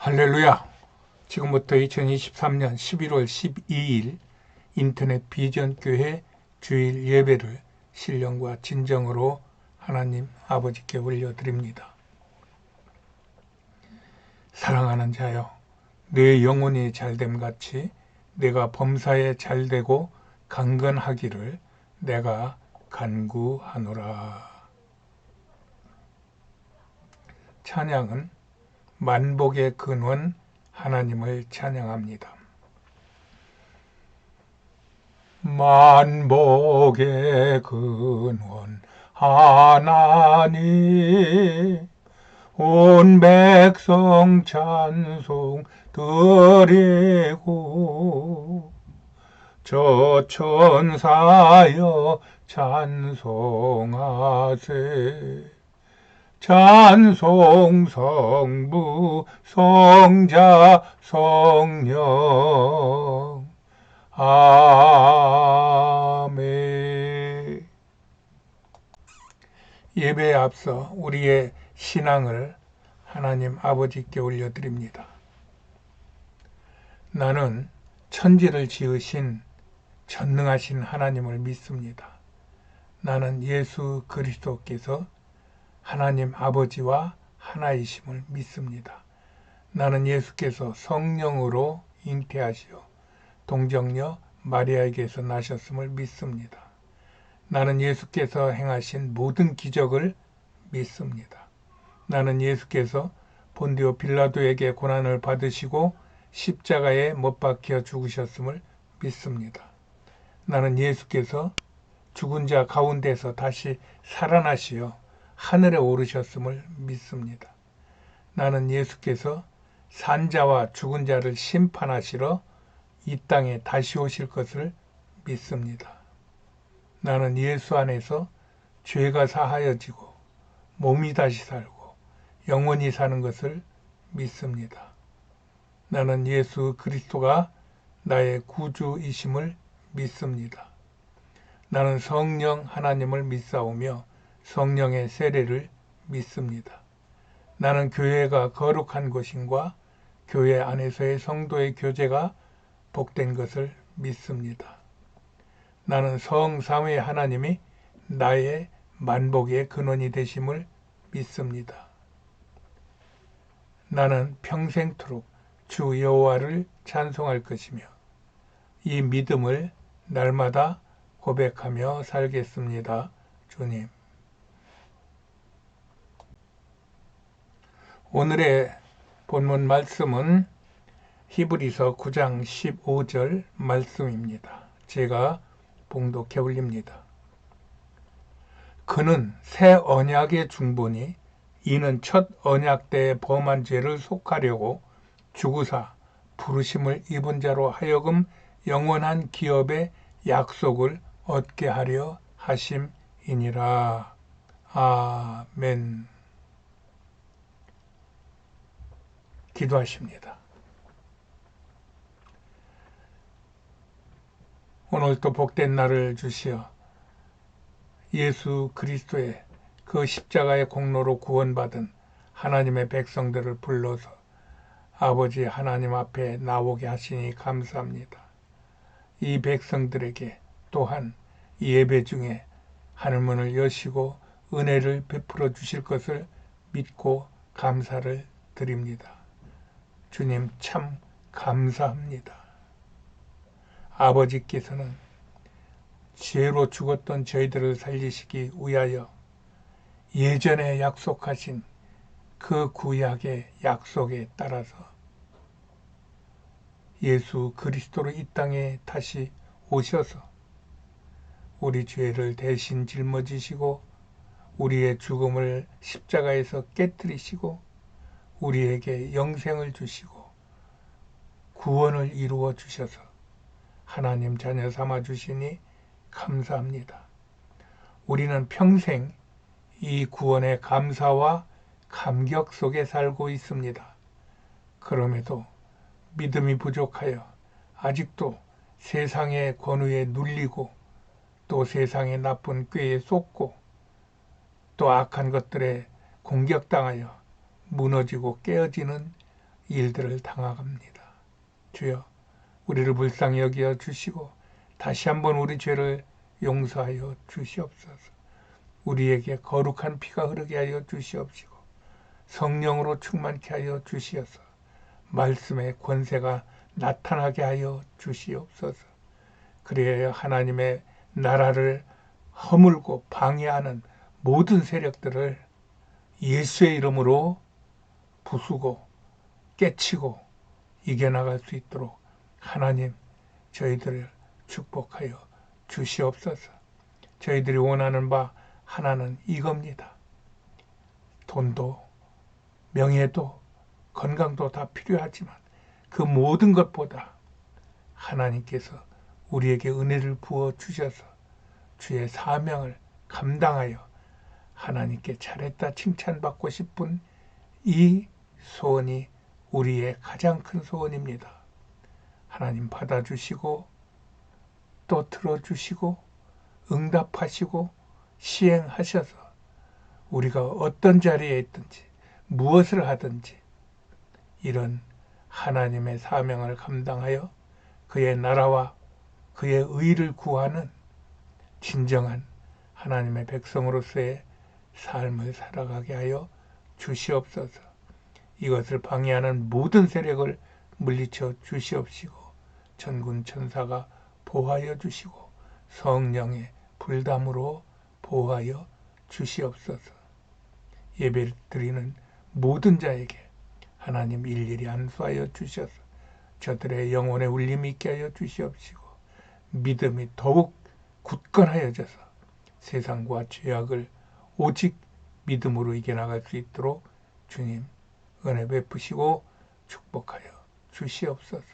할렐루야! 지금부터 2023년 11월 12일 인터넷 비전교회 주일 예배를 신령과 진정으로 하나님 아버지께 올려드립니다. 사랑하는 자여, 내 영혼이 잘됨같이 내가 범사에 잘되고 강건하기를 내가 간구하노라. 찬양은 만복의 근원 하나님을 찬양합니다. 만복의 근원 하나님, 온 백성 찬송 드리고 저 천사여 찬송하세. 찬송 성부 성자 성령 아멘. 예배에 앞서 우리의 신앙을 하나님 아버지께 올려드립니다. 나는 천지를 지으신 전능하신 하나님을 믿습니다. 나는 예수 그리스도께서 하나님 아버지와 하나이심을 믿습니다. 나는 예수께서 성령으로 잉태하시어 동정녀 마리아에게서 나셨음을 믿습니다. 나는 예수께서 행하신 모든 기적을 믿습니다. 나는 예수께서 본디오 빌라도에게 고난을 받으시고 십자가에 못 박혀 죽으셨음을 믿습니다. 나는 예수께서 죽은 자 가운데서 다시 살아나시어 하늘에 오르셨음을 믿습니다. 나는 예수께서 산자와 죽은 자를 심판하시러 이 땅에 다시 오실 것을 믿습니다. 나는 예수 안에서 죄가 사하여지고 몸이 다시 살고 영원히 사는 것을 믿습니다. 나는 예수 그리스도가 나의 구주이심을 믿습니다. 나는 성령 하나님을 믿사오며 성령의 세례를 믿습니다. 나는 교회가 거룩한 것인과 교회 안에서의 성도의 교제가 복된 것을 믿습니다. 나는 성삼위 하나님이 나의 만복의 근원이 되심을 믿습니다. 나는 평생토록 주 여호와를 찬송할 것이며 이 믿음을 날마다 고백하며 살겠습니다. 주님. 오늘의 본문 말씀은 히브리서 9장 15절 말씀입니다. 제가 봉독해 올립니다. 그는 새 언약의 중보니 이는 첫 언약 때의 범한 죄를 속하려고 죽으사 부르심을 입은 자로 하여금 영원한 기업의 약속을 얻게 하려 하심이니라. 아멘. 기도하십니다. 오늘도 복된 날을 주시어 예수 그리스도의 그 십자가의 공로로 구원받은 하나님의 백성들을 불러서 아버지 하나님 앞에 나오게 하시니 감사합니다. 이 백성들에게 또한 예배 중에 하늘문을 여시고 은혜를 베풀어 주실 것을 믿고 감사를 드립니다. 주님 참 감사합니다. 아버지께서는 죄로 죽었던 저희들을 살리시기 위하여 예전에 약속하신 그 구약의 약속에 따라서 예수 그리스도로 이 땅에 다시 오셔서 우리 죄를 대신 짊어지시고 우리의 죽음을 십자가에서 깨뜨리시고 우리에게 영생을 주시고 구원을 이루어 주셔서 하나님 자녀 삼아 주시니 감사합니다. 우리는 평생 이 구원의 감사와 감격 속에 살고 있습니다. 그럼에도 믿음이 부족하여 아직도 세상의 권위에 눌리고 또 세상의 나쁜 꾀에 쏟고 또 악한 것들에 공격당하여 무너지고 깨어지는 일들을 당해갑니다. 주여, 우리를 불쌍히 여겨 주시고 다시 한번 우리 죄를 용서하여 주시옵소서. 우리에게 거룩한 피가 흐르게 하여 주시옵시고 성령으로 충만케 하여 주시어서 말씀의 권세가 나타나게 하여 주시옵소서. 그래야 하나님의 나라를 허물고 방해하는 모든 세력들을 예수의 이름으로 부수고 깨치고 이겨나갈 수 있도록 하나님 저희들을 축복하여 주시옵소서. 저희들이 원하는 바 하나는 이겁니다. 돈도 명예도 건강도 다 필요하지만 그 모든 것보다 하나님께서 우리에게 은혜를 부어 주셔서 주의 사명을 감당하여 하나님께 잘했다 칭찬받고 싶은 이 소원이 우리의 가장 큰 소원입니다. 하나님 받아주시고 또 들어주시고 응답하시고 시행하셔서 우리가 어떤 자리에 있든지 무엇을 하든지 이런 하나님의 사명을 감당하여 그의 나라와 그의 의를 구하는 진정한 하나님의 백성으로서의 삶을 살아가게 하여 주시옵소서. 이것을 방해하는 모든 세력을 물리쳐 주시옵시고 천군 천사가 보호하여 주시고 성령의 불담으로 보호하여 주시옵소서. 예배를 드리는 모든 자에게 하나님 일일이 안수하여 주셔서 저들의 영혼의 울림이 있게 하여 주시옵시고 믿음이 더욱 굳건하여져서 세상과 죄악을 오직 믿음으로 이겨나갈 수 있도록 주님 은혜 베푸시고 축복하여 주시옵소서.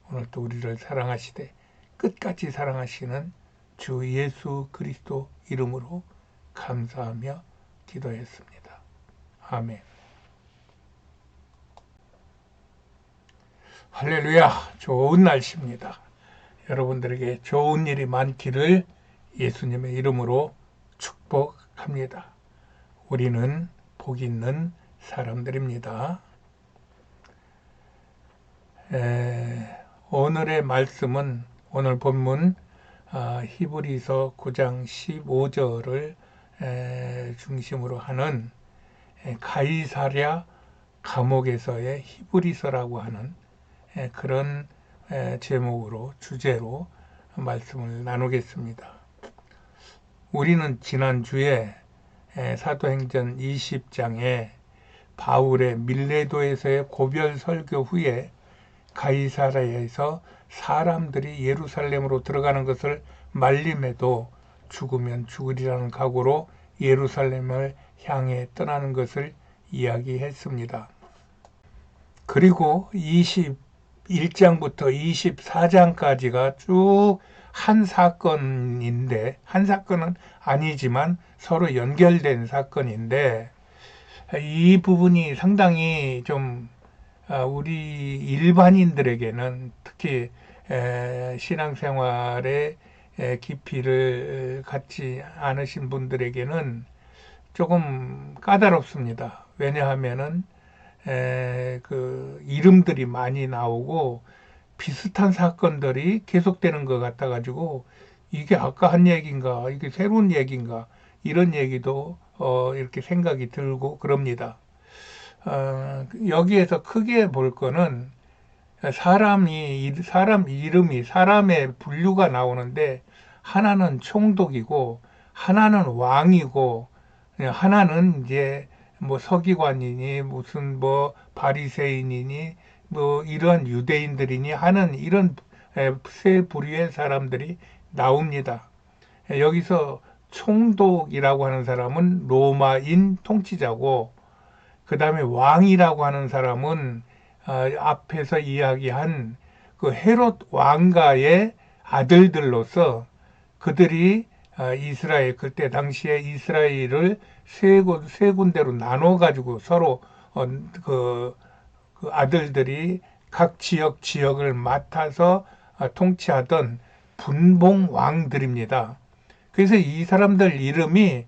오늘도 우리를 사랑하시되 끝까지 사랑하시는 주 예수 그리스도 이름으로 감사하며 기도했습니다. 아멘. 할렐루야. 좋은 날씨입니다. 여러분들에게 좋은 일이 많기를 예수님의 이름으로 축복합니다. 우리는 복 있는 사람들입니다. 오늘의 말씀은 오늘 본문 히브리서 9장 15절을 중심으로 하는 가이사랴 감옥에서의 히브리서라고 하는 그런 제목으로 주제로 말씀을 나누겠습니다. 우리는 지난주에 사도행전 20장에 바울의 밀레도에서의 고별 설교 후에 가이사랴에서 사람들이 예루살렘으로 들어가는 것을 말림에도 죽으면 죽으리라는 각오로 예루살렘을 향해 떠나는 것을 이야기했습니다. 그리고 21장부터 24장까지가 쭉 한 사건인데, 한 사건은 아니지만 서로 연결된 사건인데, 이 부분이 상당히 좀 우리 일반인들에게는 특히 신앙생활의 깊이를 갖지 않으신 분들에게는 조금 까다롭습니다. 왜냐하면은 그 이름들이 많이 나오고 비슷한 사건들이 계속되는 것 같아 가지고 이게 아까 한 얘기인가 이게 새로운 얘기인가 이런 얘기도 이렇게 생각이 들고 그럽니다. 여기에서 크게 볼 거는 사람 이름이 사람의 분류가 나오는데 하나는 총독이고 하나는 왕이고 하나는 이제 뭐 서기관이니 무슨 뭐 바리새인이니 뭐 이런 유대인들이니 하는 이런 세 부류의 사람들이 나옵니다. 여기서 총독이라고 하는 사람은 로마인 통치자고 그 다음에 왕이라고 하는 사람은 앞에서 이야기한 그 헤롯 왕가의 아들들로서 그들이 이스라엘 그때 당시에 이스라엘을 세 군데로 나눠 가지고 서로 그 아들들이 각 지역을 맡아서 통치하던 분봉 왕들입니다. 그래서 이 사람들 이름이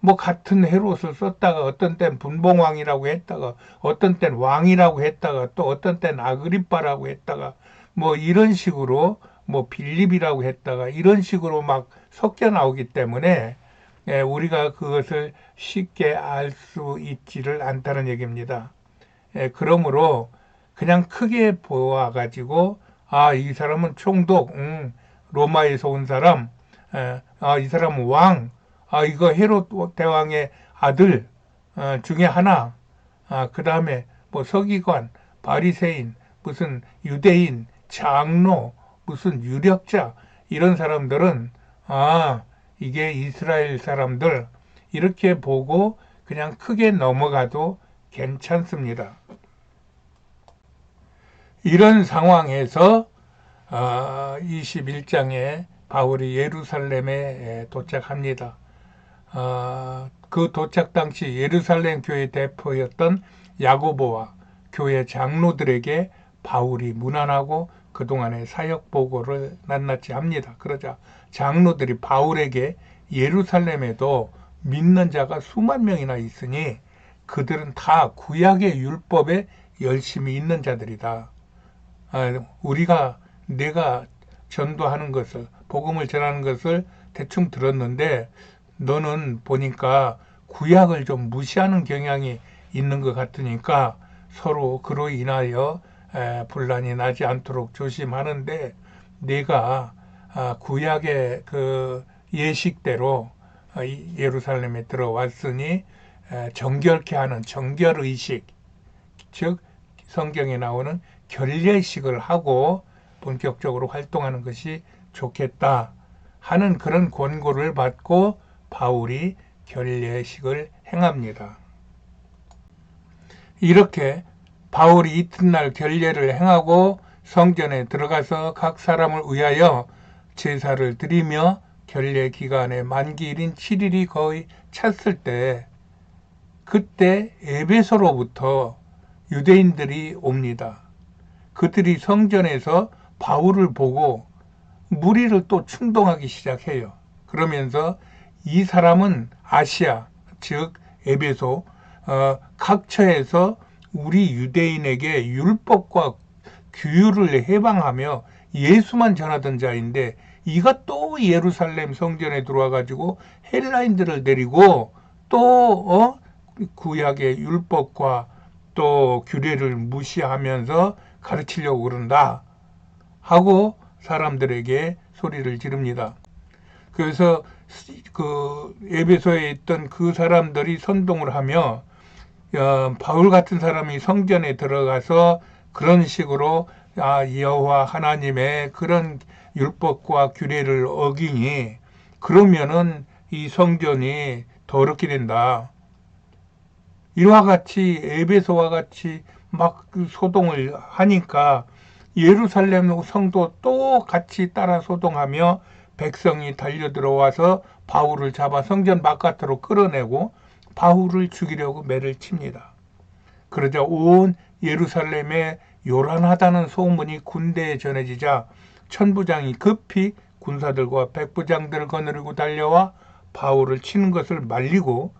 뭐 같은 헤롯을 썼다가 어떤 땐 분봉왕이라고 했다가 어떤 땐 왕이라고 했다가 또 어떤 땐 아그리빠라고 했다가 뭐 이런 식으로 뭐 빌립이라고 했다가 이런 식으로 막 섞여 나오기 때문에 우리가 그것을 쉽게 알 수 있지를 않다는 얘기입니다. 그러므로 그냥 크게 보아가지고 이 사람은 총독, 로마에서 온 사람, 이 사람은 왕, 이거 헤롯 대왕의 아들 중에 하나, 그 다음에 뭐 서기관, 바리새인, 무슨 유대인, 장로, 무슨 유력자 이런 사람들은 이게 이스라엘 사람들 이렇게 보고 그냥 크게 넘어가도 괜찮습니다. 이런 상황에서 21장에 바울이 예루살렘에 도착합니다. 그 도착 당시 예루살렘 교회 대표였던 야고보와 교회 장로들에게 바울이 문안하고 그동안의 사역 보고를 낱낱이 합니다. 그러자 장로들이 바울에게 예루살렘에도 믿는 자가 수만 명이나 있으니 그들은 다 구약의 율법에 열심히 있는 자들이다. 내가 전도하는 것을, 복음을 전하는 것을 대충 들었는데 너는 보니까 구약을 좀 무시하는 경향이 있는 것 같으니까 서로 그로 인하여 분란이 나지 않도록 조심하는데 내가 구약의 그 예식대로 예루살렘에 들어왔으니 정결케 하는 정결의식, 즉 성경에 나오는 결례식을 하고 본격적으로 활동하는 것이 좋겠다 하는 그런 권고를 받고 바울이 결례식을 행합니다. 이렇게 바울이 이튿날 결례를 행하고 성전에 들어가서 각 사람을 위하여 제사를 드리며 결례 기간의 만기일인 7일이 거의 찼을 때 그때 에베소로부터 유대인들이 옵니다. 그들이 성전에서 바울을 보고 무리를 또 충동하기 시작해요. 그러면서 이 사람은 아시아, 즉 에베소 각처에서 우리 유대인에게 율법과 규율을 해방하며 예수만 전하던 자인데 이가 또 예루살렘 성전에 들어와 가지고 헬라인들을 데리고 또 구약의 율법과 또 규례를 무시하면서 가르치려고 그런다 하고 사람들에게 소리를 지릅니다. 그래서 그 에베소에 있던 그 사람들이 선동을 하며 바울 같은 사람이 성전에 들어가서 그런 식으로 여호와 하나님의 그런 율법과 규례를 어기니 그러면은 이 성전이 더럽게 된다. 이와 같이 에베소와 같이 막 소동을 하니까 예루살렘 성도 또 같이 따라 소동하며 백성이 달려들어와서 바울을 잡아 성전 바깥으로 끌어내고 바울을 죽이려고 매를 칩니다. 그러자 온 예루살렘에 요란하다는 소문이 군대에 전해지자 천부장이 급히 군사들과 백부장들을 거느리고 달려와 바울을 치는 것을 말리고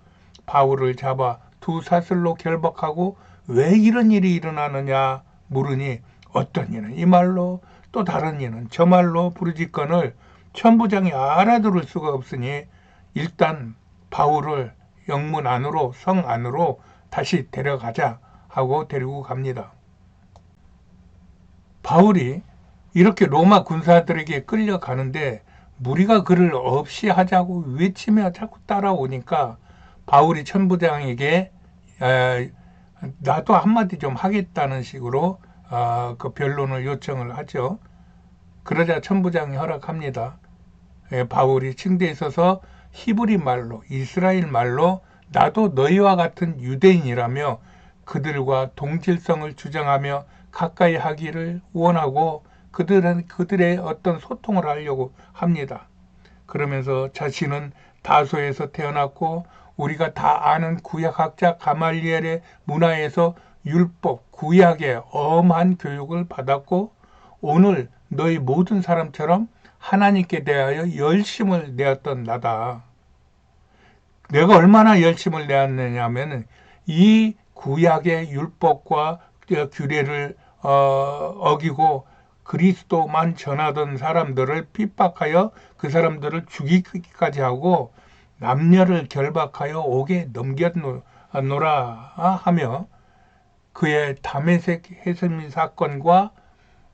바울을 잡아 두 사슬로 결박하고 왜 이런 일이 일어나느냐 물으니 어떤 이는 이 말로 또 다른 이는 저 말로 부르짖거늘 천부장이 알아들을 수가 없으니 일단 바울을 영문 안으로 성 안으로 다시 데려가자 하고 데리고 갑니다. 바울이 이렇게 로마 군사들에게 끌려가는데 무리가 그를 없이 하자고 외치며 자꾸 따라오니까 바울이 천부장에게 나도 한마디 좀 하겠다는 식으로 그 변론을 요청을 하죠. 그러자 천부장이 허락합니다. 바울이 층대에 서서 히브리 말로 이스라엘 말로 나도 너희와 같은 유대인이라며 그들과 동질성을 주장하며 가까이 하기를 원하고 그들의 어떤 소통을 하려고 합니다. 그러면서 자신은 다소에서 태어났고 우리가 다 아는 구약학자 가말리엘의 문화에서 율법, 구약의 엄한 교육을 받았고 오늘 너희 모든 사람처럼 하나님께 대하여 열심을 내었던 나다. 내가 얼마나 열심을 내었느냐면은 이 구약의 율법과 규례를 어기고 그리스도만 전하던 사람들을 핍박하여 그 사람들을 죽이기까지 하고 남녀를 결박하여 옥에 넘겼노라 하며 그의 다메섹 해설 사건과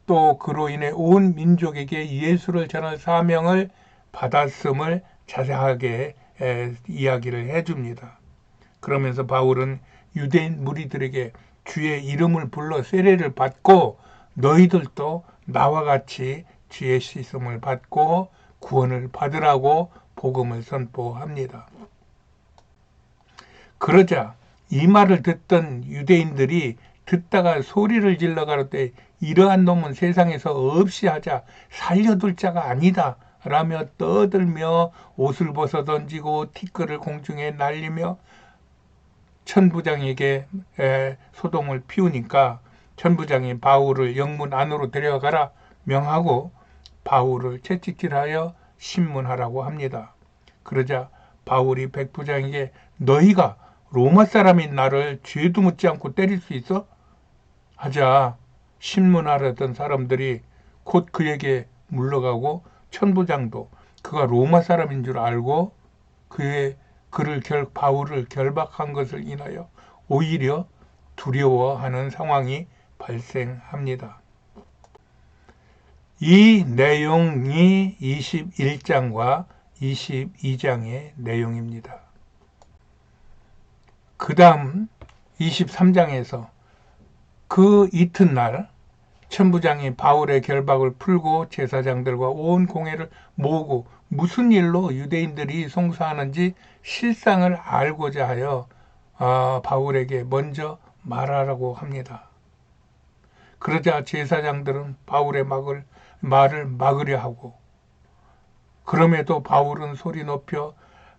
또 그로 인해 온 민족에게 예수를 전할 사명을 받았음을 자세하게 이야기를 해줍니다. 그러면서 바울은 유대인 무리들에게 주의 이름을 불러 세례를 받고 너희들도 나와 같이 주의 씻음을 받고 구원을 받으라고 복음을 선포합니다. 그러자 이 말을 듣던 유대인들이 듣다가 소리를 질러 가로되 이러한 놈은 세상에서 없이 하자 살려둘 자가 아니다 라며 떠들며 옷을 벗어 던지고 티끌을 공중에 날리며 천부장에게 소동을 피우니까 천부장이 바울을 영문 안으로 데려가라 명하고 바울을 채찍질하여 신문하라고 합니다. 그러자 바울이 백부장에게 너희가 로마 사람인 나를 죄도 묻지 않고 때릴 수 있어? 하자 신문하려던 사람들이 곧 그에게 물러가고 천부장도 그가 로마 사람인 줄 알고 바울을 결박한 것을 인하여 오히려 두려워하는 상황이 발생합니다. 이 내용이 21장과 22장의 내용입니다. 그 다음 23장에서 그 이튿날 천부장이 바울의 결박을 풀고 제사장들과 온 공회를 모으고 무슨 일로 유대인들이 송사하는지 실상을 알고자 하여 바울에게 먼저 말하라고 합니다. 그러자 제사장들은 바울의 말을 막으려 하고 그럼에도 바울은 소리 높여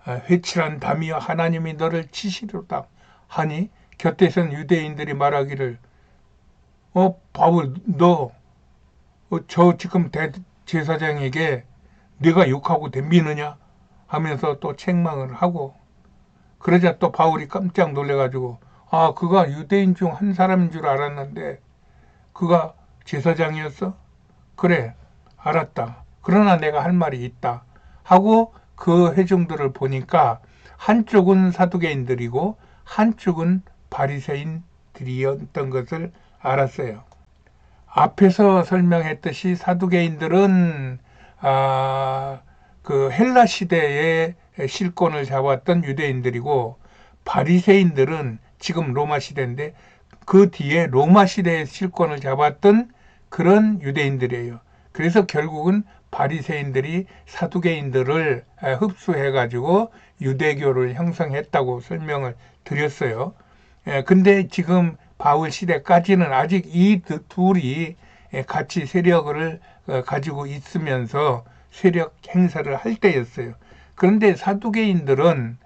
회칠한 담이여 하나님이 너를 치시리로다 하니 곁에선 유대인들이 말하기를 바울 너 저 지금 제사장에게 네가 욕하고 덤비느냐 하면서 또 책망을 하고 그러자 또 바울이 깜짝 놀래가지고 그가 유대인 중 한 사람인 줄 알았는데 그가 제사장이었어? 그래 알았다. 그러나 내가 할 말이 있다 하고 그 회중들을 보니까 한쪽은 사두개인들이고 한쪽은 바리새인들이었던 것을 알았어요. 앞에서 설명했듯이 사두개인들은 그 헬라 시대의 실권을 잡았던 유대인들이고 바리새인들은 지금 로마 시대인데 그 뒤에 로마 시대의 실권을 잡았던 그런 유대인들이에요. 그래서 결국은 바리새인들이 사두개인들을 흡수해가지고 유대교를 형성했다고 설명을 드렸어요. 근데 지금 바울 시대까지는 아직 이 둘이 같이 세력을 가지고 있으면서 세력 행사를 할 때였어요. 그런데 사두개인들은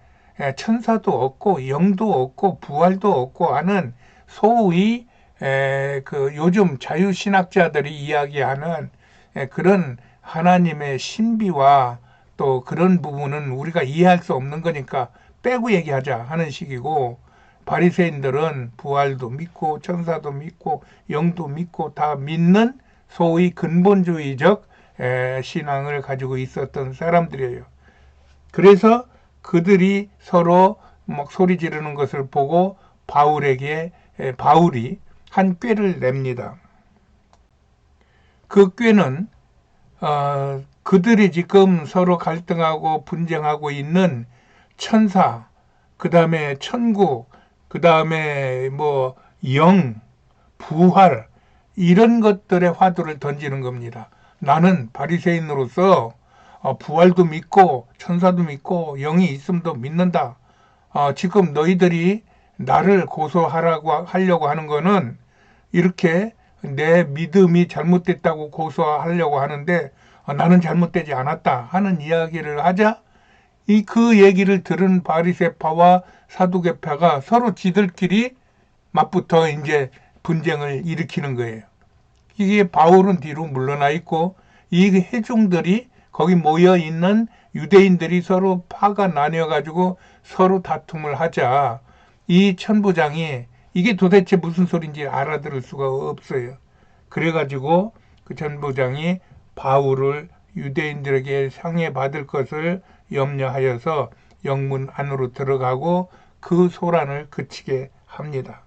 천사도 없고 영도 없고 부활도 없고 하는 소위 그 요즘 자유신학자들이 이야기하는 그런 하나님의 신비와 또 그런 부분은 우리가 이해할 수 없는 거니까 빼고 얘기하자 하는 식이고 바리새인들은 부활도 믿고 천사도 믿고 영도 믿고 다 믿는 소위 근본주의적 신앙을 가지고 있었던 사람들이에요. 그래서 그들이 서로 막 소리 지르는 것을 보고 바울이 한 꾀를 냅니다. 그 꾀는 그들이 지금 서로 갈등하고 분쟁하고 있는 천사, 그 다음에 천국, 그 다음에 영, 부활 이런 것들의 화두를 던지는 겁니다. 나는 바리새인으로서 부활도 믿고 천사도 믿고 영이 있음도 믿는다. 지금 너희들이 나를 하려고 하는 거는 이렇게 내 믿음이 잘못됐다고 고소하려고 하는데 나는 잘못되지 않았다 하는 이야기를 하자 그 얘기를 들은 바리새파와 사두개파가 서로 지들끼리 맞붙어 이제 분쟁을 일으키는 거예요. 이게 바울은 뒤로 물러나 있고 이 회중들이 거기 모여 있는 유대인들이 서로 파가 나뉘어가지고 서로 다툼을 하자 이 천부장이 이게 도대체 무슨 소린지 알아들을 수가 없어요. 그래가지고 그 천부장이 바울을 유대인들에게 상해받을 것을 염려하여서 영문 안으로 들어가고 그 소란을 그치게 합니다.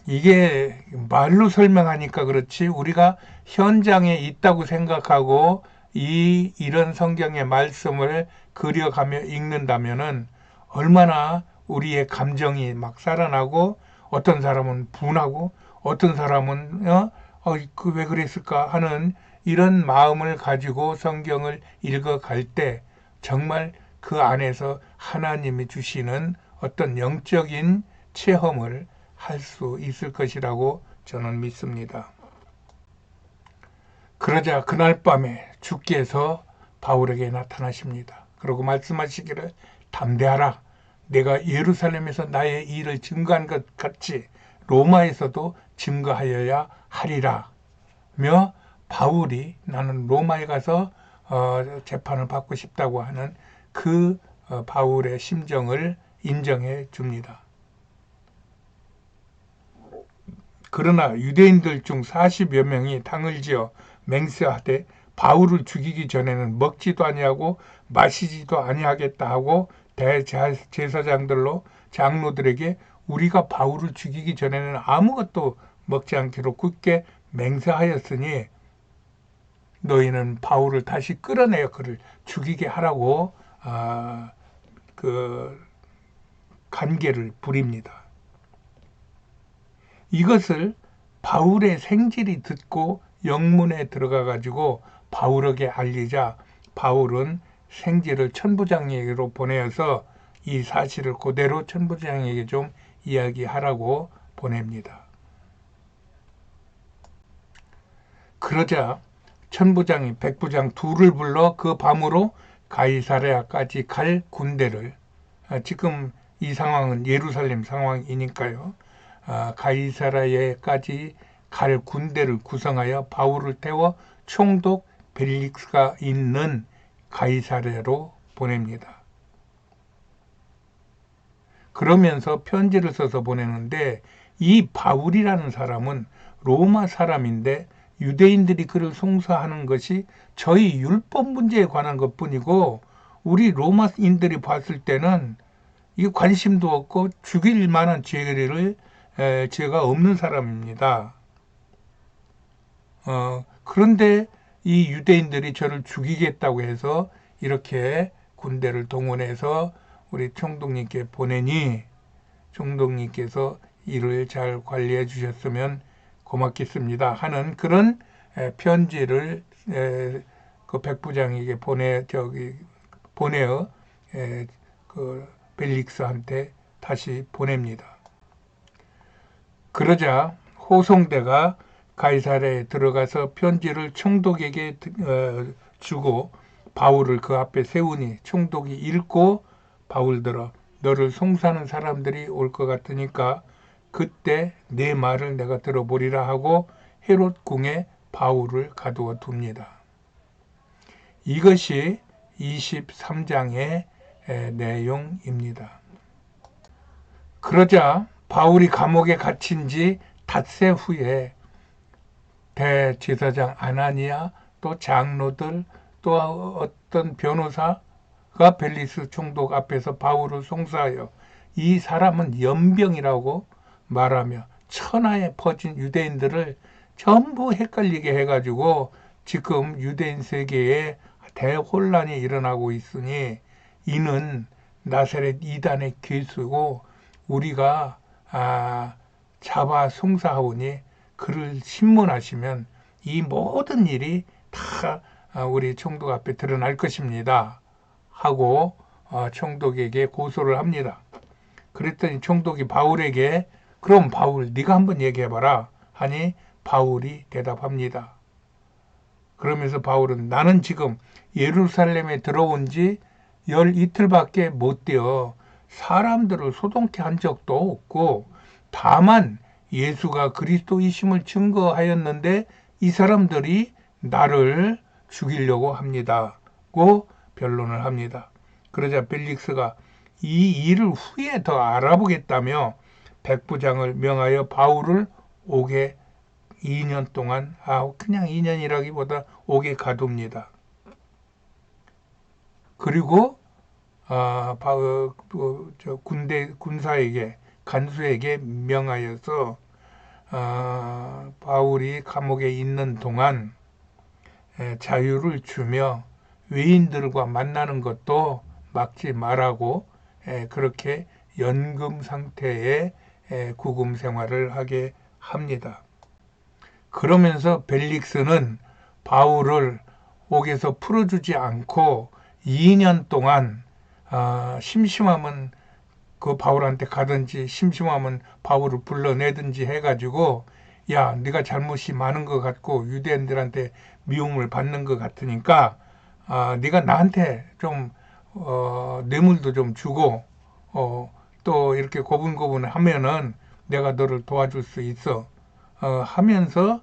이게 말로 설명하니까 그렇지 우리가 현장에 있다고 생각하고 이런 성경의 말씀을 그려가며 읽는다면은 얼마나 우리의 감정이 막 살아나고 어떤 사람은 분하고 어떤 사람은 그 왜 그랬을까 하는 이런 마음을 가지고 성경을 읽어갈 때 정말 그 안에서 하나님이 주시는 어떤 영적인 체험을 할 수 있을 것이라고 저는 믿습니다. 그러자 그날 밤에 주께서 바울에게 나타나십니다. 그리고 말씀하시기를 담대하라. 내가 예루살렘에서 나의 일을 증거한 것 같이 로마에서도 증거하여야 하리라. 며 바울이 나는 로마에 가서 재판을 받고 싶다고 하는 그 바울의 심정을 인정해 줍니다. 그러나 유대인들 중 40여 명이 당을 지어 맹세하되 바울을 죽이기 전에는 먹지도 아니하고 마시지도 아니하겠다 하고 대제사장들로 장로들에게 우리가 바울을 죽이기 전에는 아무것도 먹지 않기로 굳게 맹세하였으니 너희는 바울을 다시 끌어내어 그를 죽이게 하라고 그 간계를 부립니다. 이것을 바울의 생질이 듣고 영문에 들어가 가지고 바울에게 알리자 바울은 생질을 천부장에게로 보내어서 이 사실을 그대로 천부장에게 좀 이야기하라고 보냅니다. 그러자 천부장이 백부장 둘을 불러 그 밤으로 가이사랴까지 갈 군대를 지금 이 상황은 예루살렘 상황이니까요. 가이사랴에까지 갈 군대를 구성하여 바울을 태워 총독 벨릭스가 있는 가이사랴로 보냅니다. 그러면서 편지를 써서 보내는데 이 바울이라는 사람은 로마 사람인데 유대인들이 그를 송사하는 것이 저희 율법 문제에 관한 것뿐이고 우리 로마인들이 봤을 때는 이 관심도 없고 죽일 만한 죄가 없는 사람입니다. 그런데 이 유대인들이 저를 죽이겠다고 해서 이렇게 군대를 동원해서 우리 총독님께 보내니 총독님께서 이를 잘 관리해 주셨으면 고맙겠습니다 하는 그런 편지를 그 백부장에게 보내어 그 벨릭스한테 다시 보냅니다. 그러자 호송대가 가이사랴에 들어가서 편지를 총독에게 주고 바울을 그 앞에 세우니 총독이 읽고 바울들아 너를 송사하는 사람들이 올 것 같으니까 그때 내 말을 내가 들어보리라 하고 헤롯 궁에 바울을 가두어 둡니다. 이것이 23장의 내용입니다. 그러자 바울이 감옥에 갇힌 지 닷새 후에 대제사장 아나니아 또 장로들 또 어떤 변호사가 벨리스 총독 앞에서 바울을 송사하여 이 사람은 연병이라고 말하며 천하에 퍼진 유대인들을 전부 헷갈리게 해가지고 지금 유대인 세계에 대혼란이 일어나고 있으니 이는 나사렛 이단의 괴수고 우리가 잡아 송사하오니 그를 신문하시면 이 모든 일이 다 우리 총독 앞에 드러날 것입니다 하고 총독에게 고소를 합니다. 그랬더니 총독이 바울에게 그럼 바울 네가 한번 얘기해봐라 하니 바울이 대답합니다. 그러면서 바울은 나는 지금 예루살렘에 들어온 지 열 이틀밖에 못 되어 사람들을 소동케 한 적도 없고 다만 예수가 그리스도이심을 증거하였는데 이 사람들이 나를 죽이려고 합니다 있다고 변론을 합니다. 그러자 벨릭스가 이 일을 후에 더 알아보겠다며 백부장을 명하여 바울을 옥에 2년 동안, 그냥 2년이라기보다 옥에 가둡니다. 그리고 군사에게, 간수에게 명하여서 바울이 감옥에 있는 동안 자유를 주며 외인들과 만나는 것도 막지 말라고 그렇게 연금 상태의 구금 생활을 하게 합니다. 그러면서 벨릭스는 바울을 옥에서 풀어주지 않고 2년 동안 심심하면 그 바울한테 가든지 심심하면 바울을 불러내든지 해가지고 야, 네가 잘못이 많은 것 같고 유대인들한테 미움을 받는 것 같으니까 네가 나한테 좀 뇌물도 좀 주고 또 이렇게 고분고분 하면은 내가 너를 도와줄 수 있어 하면서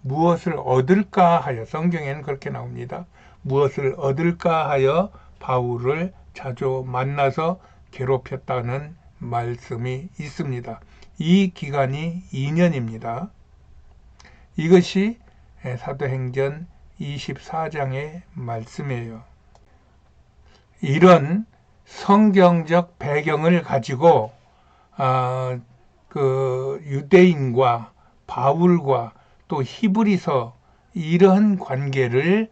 무엇을 얻을까 하여, 성경에는 그렇게 나옵니다. 무엇을 얻을까 하여 바울을 자주 만나서 괴롭혔다는 말씀이 있습니다. 이 기간이 2년입니다. 이것이 사도행전 24장의 말씀이에요. 이런 성경적 배경을 가지고 그 유대인과 바울과 또 히브리서 이러한 관계를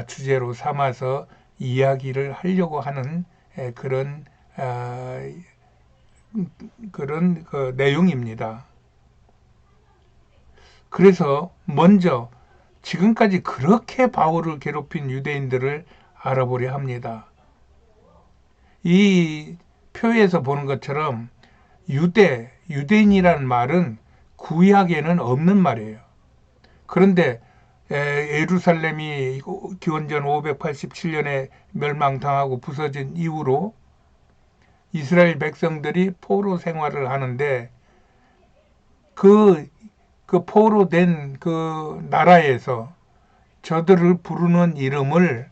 주제로 삼아서 이야기를 하려고 하는 그런 그 내용입니다. 그래서 먼저 지금까지 그렇게 바울을 괴롭힌 유대인들을 알아보려 합니다. 이 표에서 보는 것처럼 유대인이라는 말은 구약에는 없는 말이에요. 그런데 예루살렘이 기원전 587년에 멸망당하고 부서진 이후로 이스라엘 백성들이 포로 생활을 하는데 그 포로된 그 나라에서 저들을 부르는 이름을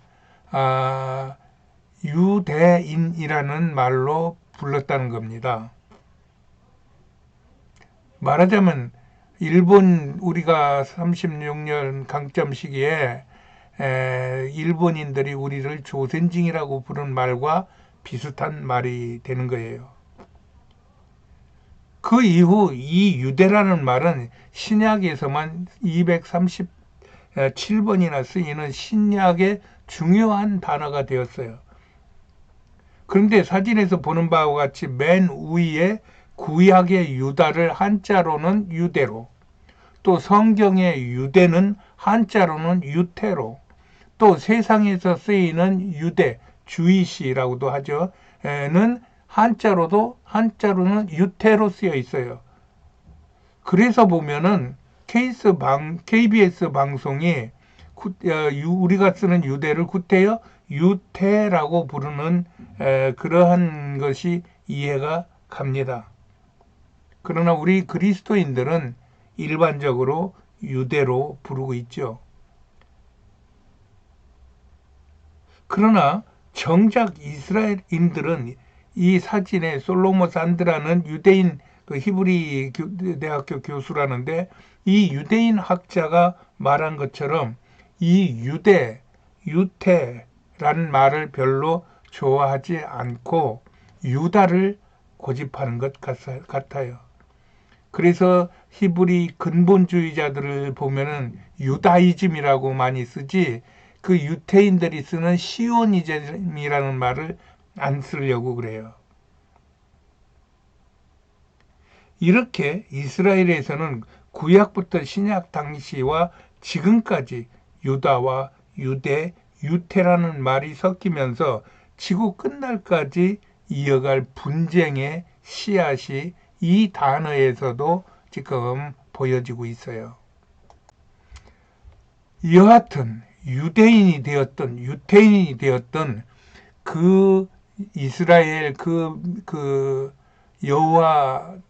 유대인이라는 말로 불렀다는 겁니다. 말하자면 일본 우리가 36년 강점 시기에 일본인들이 우리를 조센징이라고 부른 말과 비슷한 말이 되는 거예요. 그 이후 이 유대라는 말은 신약에서만 237번이나 쓰이는 신약의 중요한 단어가 되었어요. 그런데 사진에서 보는 바와 같이 맨 위에 구약의 유다를 한자로는 유대로, 또 성경의 유대는 한자로는 유태로, 또 세상에서 쓰이는 유대, 주이시라고도 하죠. 는 한자로는 유태로 쓰여 있어요. 그래서 보면은 KBS 방송이 우리가 쓰는 유대를 구태여 유태라고 부르는 그러한 것이 이해가 갑니다. 그러나 우리 그리스도인들은 일반적으로 유대로 부르고 있죠. 그러나 정작 이스라엘인들은 이 사진에 솔로모산드라는 유대인 히브리 대학교 교수라는데 이 유대인 학자가 말한 것처럼 이 유태라는 말을 별로 좋아하지 않고 유다를 고집하는 것 같아요. 그래서 히브리 근본주의자들을 보면은 유다이즘이라고 많이 쓰지 그 유태인들이 쓰는 시오니즘이라는 말을 안 쓰려고 그래요. 이렇게 이스라엘에서는 구약부터 신약 당시와 지금까지 유다와 유태라는 말이 섞이면서 지구 끝날까지 이어갈 분쟁의 씨앗이 이 단어에서도 지금 보여지고 있어요. 여하튼 유대인이 되었던 유태인이 되었던 그 이스라엘 그 여호와를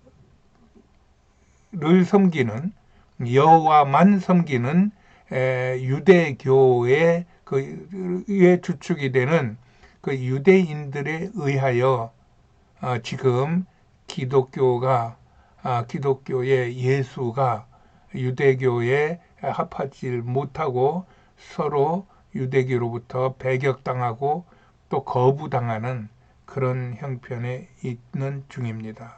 섬기는 여호와만 섬기는 유대교의 그의 주축이 되는 그 유대인들에 의하여 지금 기독교의 예수가 유대교에 합하지 못하고 서로 유대교로부터 배격당하고 또 거부당하는 그런 형편에 있는 중입니다.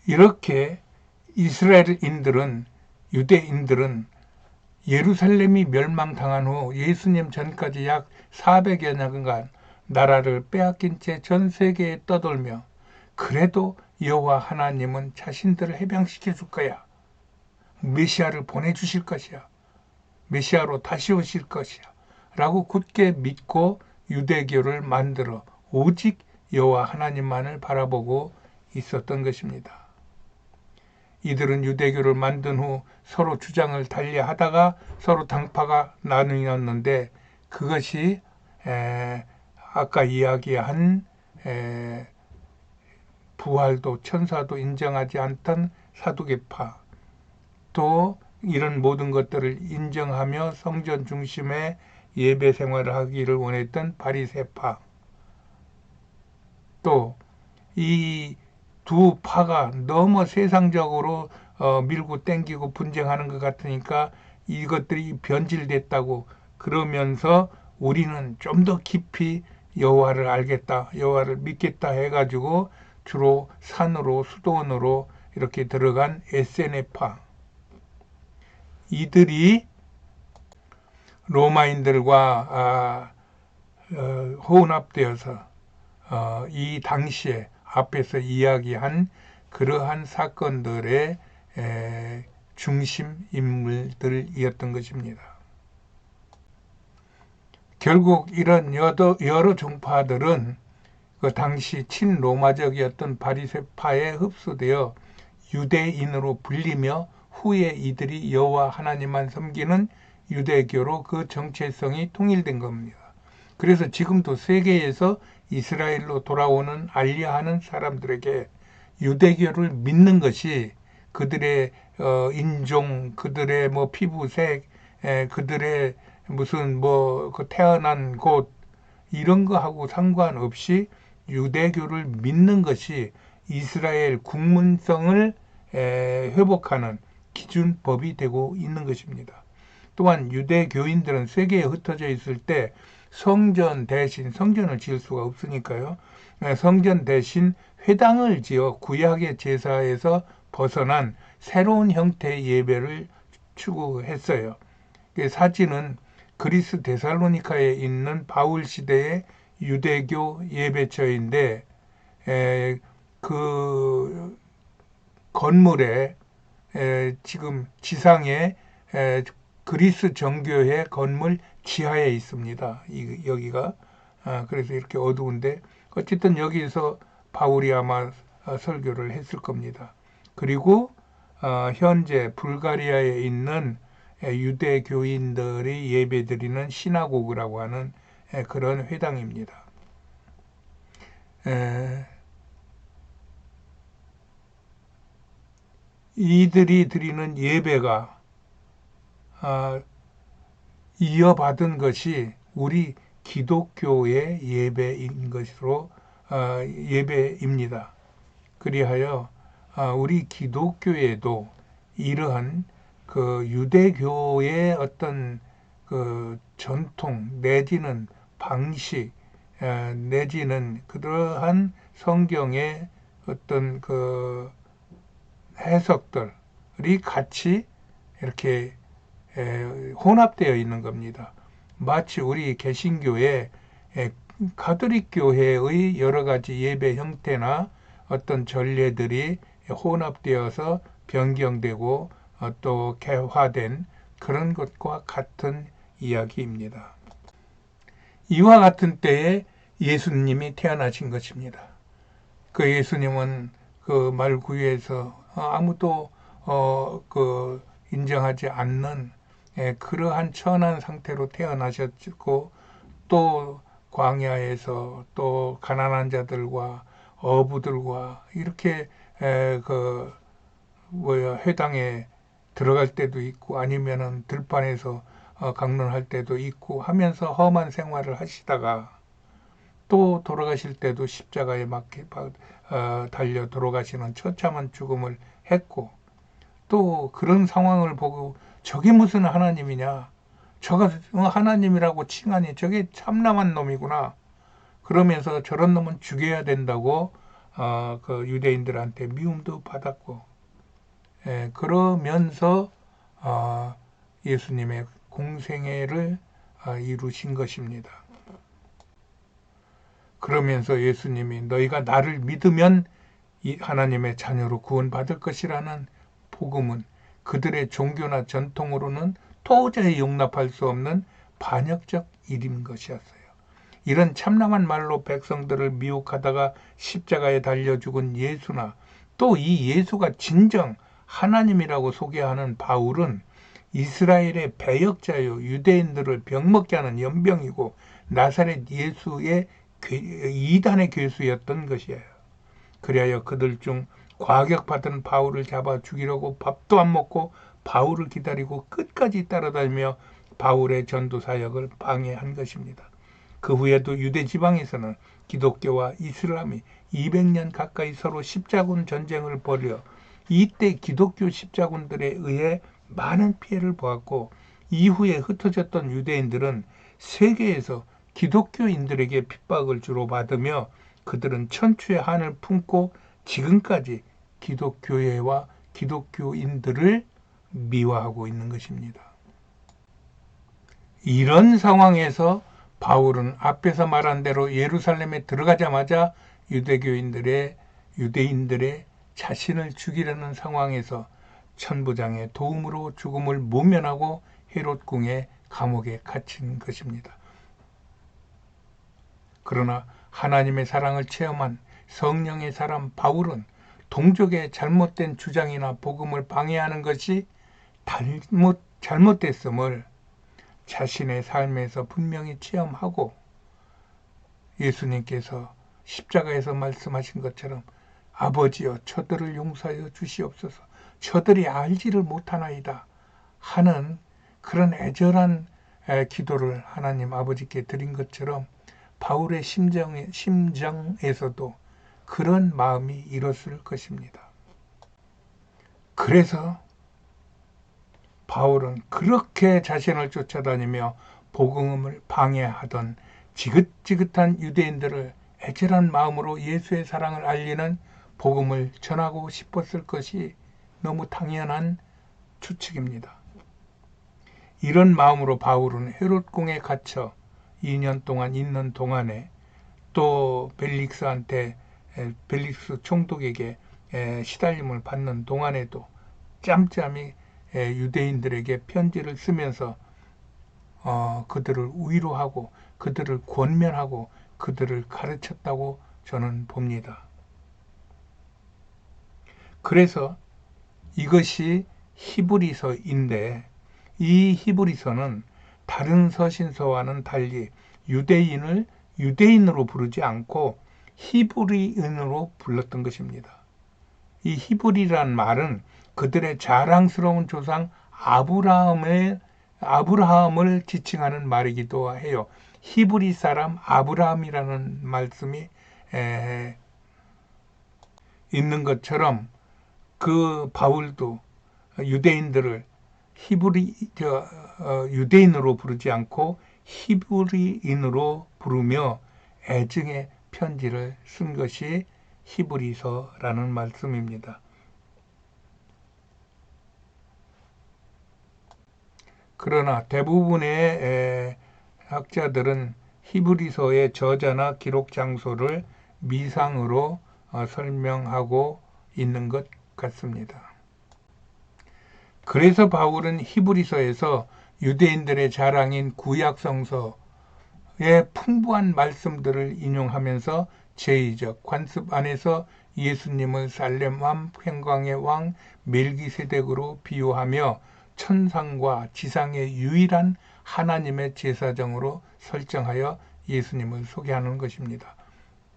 이렇게 유대인들은 예루살렘이 멸망당한 후 예수님 전까지 약 400여 년간 나라를 빼앗긴 채 전 세계에 떠돌며 그래도 여호와 하나님은 자신들을 해방시켜 줄 거야. 메시아를 보내주실 것이야. 메시아로 다시 오실 것이야. 라고 굳게 믿고 유대교를 만들어 오직 여호와 하나님만을 바라보고 있었던 것입니다. 이들은 유대교를 만든 후 서로 주장을 달리하다가 서로 당파가 나뉘었는데 그것이 아까 이야기한 부활도 천사도 인정하지 않던 사두개파, 또 이런 모든 것들을 인정하며 성전 중심의 예배 생활을 하기를 원했던 바리새파, 또 이 두 파가 너무 세상적으로 밀고 땡기고 분쟁하는 것 같으니까 이것들이 변질됐다고 그러면서 우리는 좀 더 깊이 여호와를 알겠다, 여호와를 믿겠다 해가지고 주로 산으로 수도원으로 이렇게 들어간 에세네파, 이들이 로마인들과 혼합되어서 이 당시에 앞에서 이야기한 그러한 사건들의 중심 인물들이었던 것입니다. 결국 이런 여러 종파들은 그 당시 친로마적이었던 바리새파에 흡수되어 유대인으로 불리며 후에 이들이 여호와 하나님만 섬기는 유대교로 그 정체성이 통일된 겁니다. 그래서 지금도 세계에서 이스라엘로 돌아오는 알리하는 사람들에게 유대교를 믿는 것이 그들의 인종, 그들의 뭐 피부색, 그들의 무슨 그 태어난 곳 이런 거하고 상관없이 유대교를 믿는 것이 이스라엘 국문성을 회복하는 기준법이 되고 있는 것입니다. 또한 유대교인들은 세계에 흩어져 있을 때 성전 대신, 성전을 지을 수가 없으니까요, 성전 대신 회당을 지어 구약의 제사에서 벗어난 새로운 형태의 예배를 추구했어요. 사진은 그리스 데살로니카에 있는 바울 시대의 유대교 예배처인데 그 건물에 지금 지상에 그리스 정교회 건물 지하에 있습니다. 여기가 그래서 이렇게 어두운데 어쨌든 여기서 바울이 아마 설교를 했을 겁니다. 그리고 현재 불가리아에 있는 유대교인들이 예배드리는 시나고그라고 하는 그런 회당입니다. 이들이 드리는 예배가 이어받은 것이 우리 기독교의 예배인 것으로 예배입니다. 그리하여 우리 기독교에도 이러한 그 유대교의 어떤 그 전통 내지는 방식 내지는 그러한 성경의 어떤 그 해석들이 같이 이렇게 혼합되어 있는 겁니다. 마치 우리 개신교의 가톨릭 교회의 여러 가지 예배 형태나 어떤 전례들이 혼합되어서 변경되고 또 개화된 그런 것과 같은 이야기입니다. 이와 같은 때에 예수님이 태어나신 것입니다. 그 예수님은 그 말구유에서 아무도 인정하지 않는 그러한 천한 상태로 태어나셨고 또 광야에서 또 가난한 자들과 어부들과 이렇게 회당에 들어갈 때도 있고 아니면은 들판에서 강론할 때도 있고 하면서 험한 생활을 하시다가 또 돌아가실 때도 십자가에 달려 돌아가시는 처참한 죽음을 했고, 또 그런 상황을 보고 저게 무슨 하나님이냐, 저가 하나님이라고 칭하니 저게 참남한 놈이구나, 그러면서 저런 놈은 죽여야 된다고 그 유대인들한테 미움도 받았고, 그러면서 예수님의 공생애를 이루신 것입니다. 그러면서 예수님이 너희가 나를 믿으면 이 하나님의 자녀로 구원받을 것이라는 복음은 그들의 종교나 전통으로는 도저히 용납할 수 없는 반역적 일인 것이었어요. 이런 참남한 말로 백성들을 미혹하다가 십자가에 달려 죽은 예수나, 또 이 예수가 진정 하나님이라고 소개하는 바울은 이스라엘의 배역자요, 유대인들을 병먹게 하는 연병이고 나사렛 예수의 이단의 괴수였던 것이에요. 그리하여 그들 중 과격받은 바울을 잡아 죽이려고 밥도 안 먹고 바울을 기다리고 끝까지 따라다니며 바울의 전도 사역을 방해한 것입니다. 그 후에도 유대 지방에서는 기독교와 이슬람이 200년 가까이 서로 십자군 전쟁을 벌여 이때 기독교 십자군들에 의해 많은 피해를 보았고, 이후에 흩어졌던 유대인들은 세계에서 기독교인들에게 핍박을 주로 받으며 그들은 천추의 한을 품고 지금까지 기독교회와 기독교인들을 미화하고 있는 것입니다. 이런 상황에서 바울은 앞에서 말한 대로 예루살렘에 들어가자마자 유대인들의 자신을 죽이려는 상황에서 천부장의 도움으로 죽음을 모면하고 헤롯 궁의 감옥에 갇힌 것입니다. 그러나 하나님의 사랑을 체험한 성령의 사람 바울은 동족의 잘못된 주장이나 복음을 방해하는 것이 잘못됐음을 자신의 삶에서 분명히 체험하고, 예수님께서 십자가에서 말씀하신 것처럼 아버지여 저들을 용서하여 주시옵소서, 저들이 알지를 못하나이다 하는 그런 애절한 기도를 하나님 아버지께 드린 것처럼 바울의 심정에서도 그런 마음이 일었을 것입니다. 그래서 바울은 그렇게 자신을 쫓아다니며 복음을 방해하던 지긋지긋한 유대인들을 애절한 마음으로 예수의 사랑을 알리는 복음을 전하고 싶었을 것이 너무 당연한 추측입니다. 이런 마음으로 바울은 헤롯궁에 갇혀 2년 동안 있는 동안에, 또 벨릭스 총독에게 시달림을 받는 동안에도 짬짬이 유대인들에게 편지를 쓰면서 그들을 위로하고 그들을 권면하고 그들을 가르쳤다고 저는 봅니다. 그래서 이것이 히브리서인데, 이 히브리서는 다른 서신서와는 달리 유대인을 유대인으로 부르지 않고 히브리인으로 불렀던 것입니다. 이 히브리란 말은 그들의 자랑스러운 조상 아브라함을 지칭하는 말이기도 해요. 히브리 사람 아브라함이라는 말씀이 있는 것처럼 그 바울도 유대인들을 유대인으로 부르지 않고 히브리인으로 부르며 애증의 편지를 쓴 것이 히브리서라는 말씀입니다. 그러나 대부분의 학자들은 히브리서의 저자나 기록 장소를 미상으로 설명하고 있는 것 같습니다. 그래서 바울은 히브리서에서 유대인들의 자랑인 구약성서의 풍부한 말씀들을 인용하면서 제2적 관습 안에서 예수님을 살렘암 횡광의 왕 멜기세덱으로 비유하며 천상과 지상의 유일한 하나님의 제사장으로 설정하여 예수님을 소개하는 것입니다.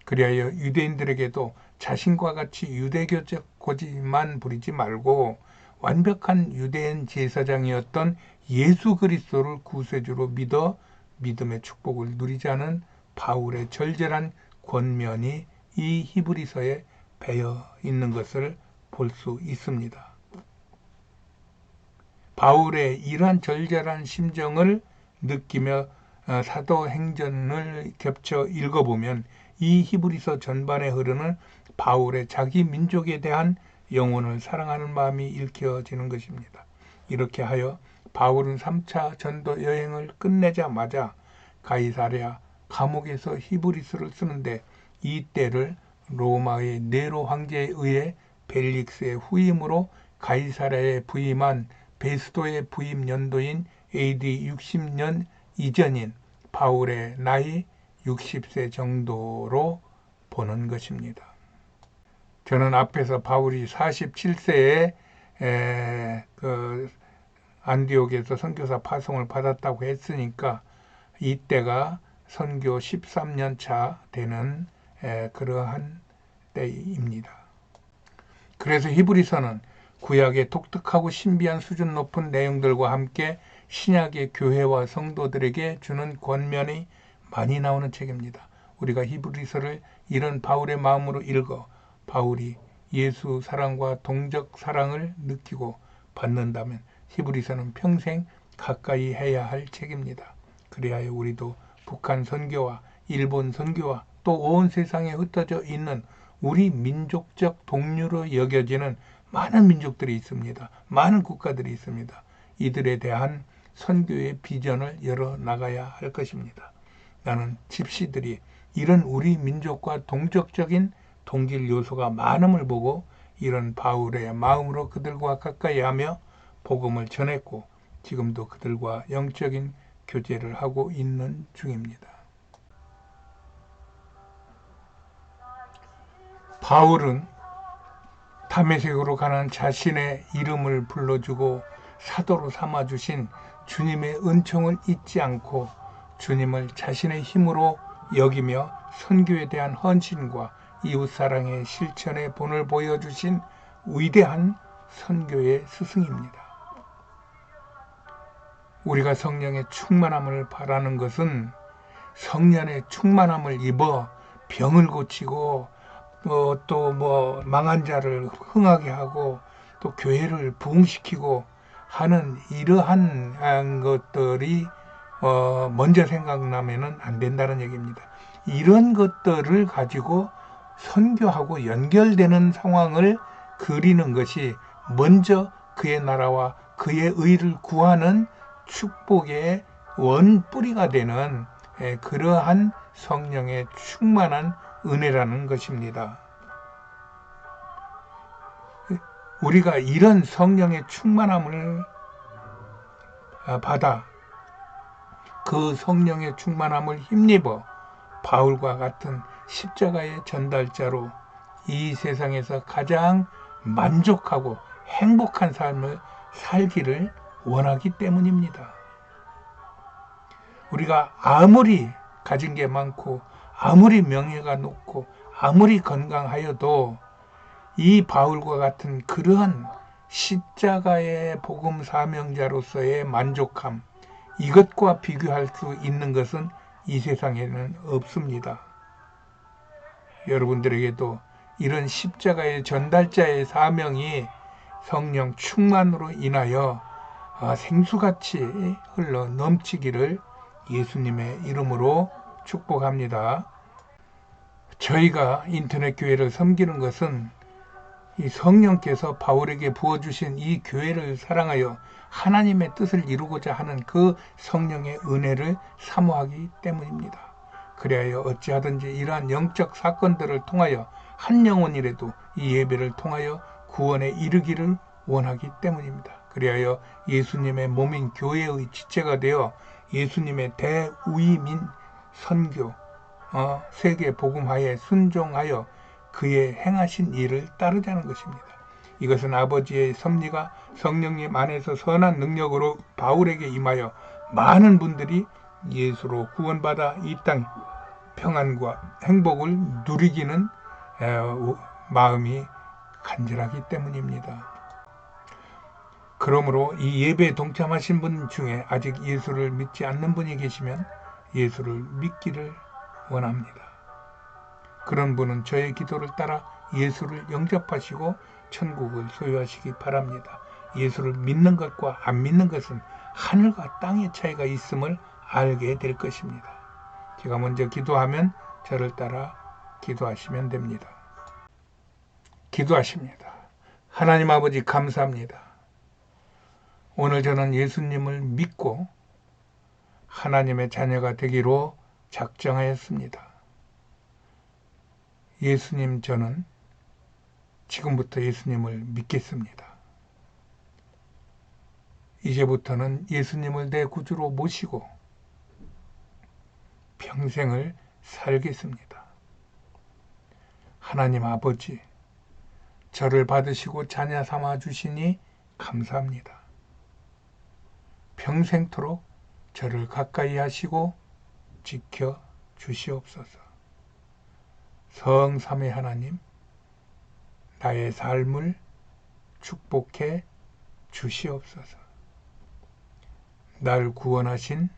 그리하여 유대인들에게도 자신과 같이 유대교적 고집만 부리지 말고 완벽한 유대인 제사장이었던 예수 그리스도를 구세주로 믿어 믿음의 축복을 누리자는 바울의 절절한 권면이 이 히브리서에 배어 있는 것을 볼 수 있습니다. 바울의 이러한 절절한 심정을 느끼며 사도행전을 겹쳐 읽어보면 이 히브리서 전반에 흐르는 바울의 자기 민족에 대한 영혼을 사랑하는 마음이 읽혀지는 것입니다. 이렇게 하여 바울은 3차 전도 여행을 끝내자마자 가이사랴 감옥에서 히브리서를 쓰는데 이 때를 로마의 네로 황제에 의해 벨릭스의 후임으로 가이사랴에 부임한 베스도의 부임 연도인 AD 60년 이전인 바울의 나이 60세 정도로 보는 것입니다. 저는 앞에서 바울이 47세에 안디옥에서 선교사 파송을 받았다고 했으니까 이때가 선교 13년 차 되는 그러한 때입니다. 그래서 히브리서는 구약의 독특하고 신비한 수준 높은 내용들과 함께 신약의 교회와 성도들에게 주는 권면이 많이 나오는 책입니다. 우리가 히브리서를 이런 바울의 마음으로 읽어 바울이 예수 사랑과 동적 사랑을 느끼고 받는다면 히브리서는 평생 가까이 해야 할 책입니다. 그리하여 우리도 북한 선교와 일본 선교와 또 온 세상에 흩어져 있는 우리 민족적 동료로 여겨지는 많은 민족들이 있습니다. 많은 국가들이 있습니다. 이들에 대한 선교의 비전을 열어나가야 할 것입니다. 나는 집시들이 이런 우리 민족과 동족적인 동질 요소가 많음을 보고 이런 바울의 마음으로 그들과 가까이 하며 복음을 전했고 지금도 그들과 영적인 교제를 하고 있는 중입니다. 바울은 다메섹으로 가는 자신의 이름을 불러주고 사도로 삼아주신 주님의 은총을 잊지 않고 주님을 자신의 힘으로 여기며 선교에 대한 헌신과 이웃사랑의 실천의 본을 보여주신 위대한 선교의 스승입니다. 우리가 성령의 충만함을 바라는 것은 성령의 충만함을 입어 병을 고치고 또 망한 자를 흥하게 하고 또 교회를 부흥시키고 하는 이러한 것들이 먼저 생각나면은 안 된다는 얘기입니다. 이런 것들을 가지고 선교하고 연결되는 상황을 그리는 것이 먼저 그의 나라와 그의 의를 구하는 축복의 원뿌리가 되는 그러한 성령의 충만한 은혜라는 것입니다. 우리가 이런 성령의 충만함을 받아 그 성령의 충만함을 힘입어 바울과 같은 십자가의 전달자로 이 세상에서 가장 만족하고 행복한 삶을 살기를 원하기 때문입니다. 우리가 아무리 가진 게 많고 아무리 명예가 높고 아무리 건강하여도 이 바울과 같은 그러한 십자가의 복음 사명자로서의 만족함, 이것과 비교할 수 있는 것은 이 세상에는 없습니다. 여러분들에게도 이런 십자가의 전달자의 사명이 성령 충만으로 인하여 생수같이 흘러 넘치기를 예수님의 이름으로 축복합니다. 저희가 인터넷 교회를 섬기는 것은 이 성령께서 바울에게 부어주신 이 교회를 사랑하여 하나님의 뜻을 이루고자 하는 그 성령의 은혜를 사모하기 때문입니다. 그리하여 어찌하든지 이러한 영적 사건들을 통하여 한 영혼이라도 이 예배를 통하여 구원에 이르기를 원하기 때문입니다. 그리하여 예수님의 몸인 교회의 지체가 되어 예수님의 대우이민 선교, 세계 복음화에 순종하여 그의 행하신 일을 따르자는 것입니다. 이것은 아버지의 섭리가 성령님 안에서 선한 능력으로 바울에게 임하여 많은 분들이 예수로 구원받아 이 땅 평안과 행복을 누리기는 마음이 간절하기 때문입니다. 그러므로 이 예배에 동참하신 분 중에 아직 예수를 믿지 않는 분이 계시면 예수를 믿기를 원합니다. 그런 분은 저의 기도를 따라 예수를 영접하시고 천국을 소유하시기 바랍니다. 예수를 믿는 것과 안 믿는 것은 하늘과 땅의 차이가 있음을 알게 될 것입니다. 제가 먼저 기도하면 저를 따라 기도하시면 됩니다. 기도하십니다. 하나님 아버지 감사합니다. 오늘 저는 예수님을 믿고 하나님의 자녀가 되기로 작정하였습니다. 예수님, 저는 지금부터 예수님을 믿겠습니다. 이제부터는 예수님을 내 구주로 모시고 평생을 살겠습니다. 하나님 아버지, 저를 받으시고 자녀 삼아 주시니 감사합니다. 평생토록 저를 가까이 하시고 지켜 주시옵소서. 성삼위 하나님, 나의 삶을 축복해 주시옵소서. 날 구원하신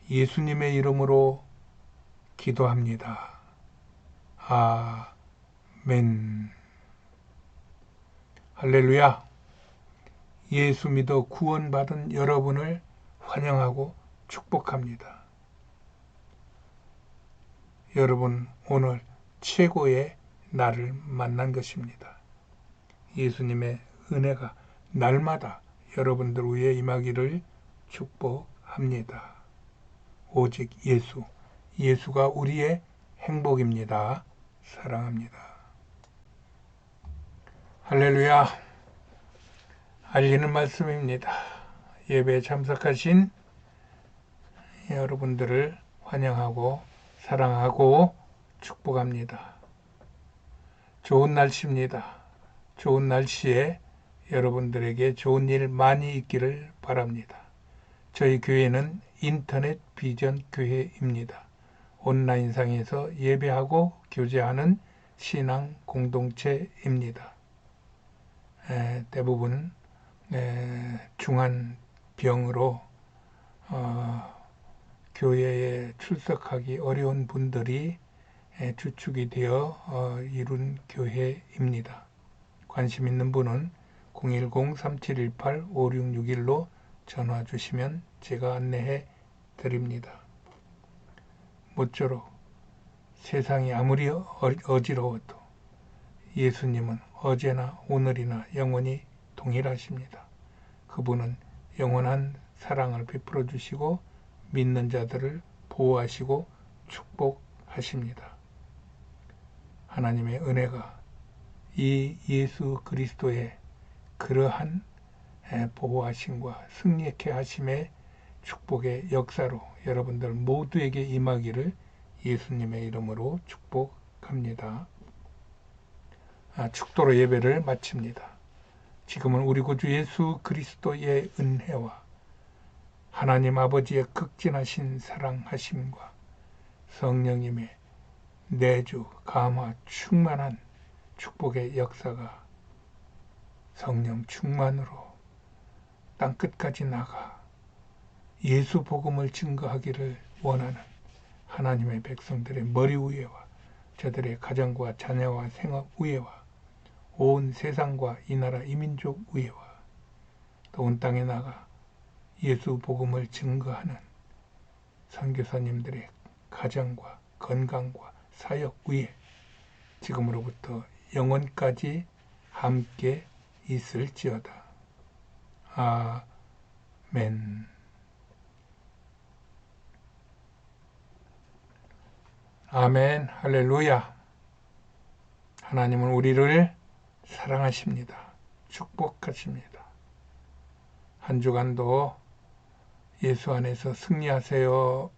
예수님의 이름으로 기도합니다. 아멘. 할렐루야. 예수 믿어 구원받은 여러분을 환영하고 축복합니다. 여러분, 오늘 최고의 날을 만난 것입니다. 예수님의 은혜가 날마다 여러분들 위에 임하기를 축복합니다. 오직 예수, 예수가 우리의 행복입니다. 사랑합니다. 할렐루야. 알리는 말씀입니다. 예배에 참석하신 여러분들을 환영하고 사랑하고 축복합니다. 좋은 날씨입니다. 좋은 날씨에 여러분들에게 좋은 일 많이 있기를 바랍니다. 저희 교회는 인터넷 비전 교회입니다. 온라인상에서 예배하고 교제하는 신앙 공동체입니다. 대부분 중한 병으로 교회에 출석하기 어려운 분들이 주축이 되어 이룬 교회입니다. 관심 있는 분은 010-3718-5661로 전화 주시면 제가 안내해 드립니다. 모쪼록 세상이 아무리 어지러워도 예수님은 어제나 오늘이나 영원히 동일하십니다. 그분은 영원한 사랑을 베풀어 주시고 믿는 자들을 보호하시고 축복하십니다. 하나님의 은혜가 이 예수 그리스도의 그러한 보호하심과 승리케 하심의 축복의 역사로 여러분들 모두에게 임하기를 예수님의 이름으로 축복합니다. 축도로 예배를 마칩니다. 지금은 우리 구주 예수 그리스도의 은혜와 하나님 아버지의 극진하신 사랑하심과 성령님의 내주, 감화, 충만한 축복의 역사가 성령 충만으로 땅끝까지 나가 예수 복음을 증거하기를 원하는 하나님의 백성들의 머리 위에와 저들의 가정과 자녀와 생업 위에와 온 세상과 이 나라 이민족 위에와 또 온 땅에 나가 예수 복음을 증거하는 선교사님들의 가정과 건강과 사역 위에 지금으로부터 영원까지 함께 있을지어다. 아멘. 아멘. 할렐루야. 하나님은 우리를 사랑하십니다. 축복하십니다. 한 주간도 예수 안에서 승리하세요.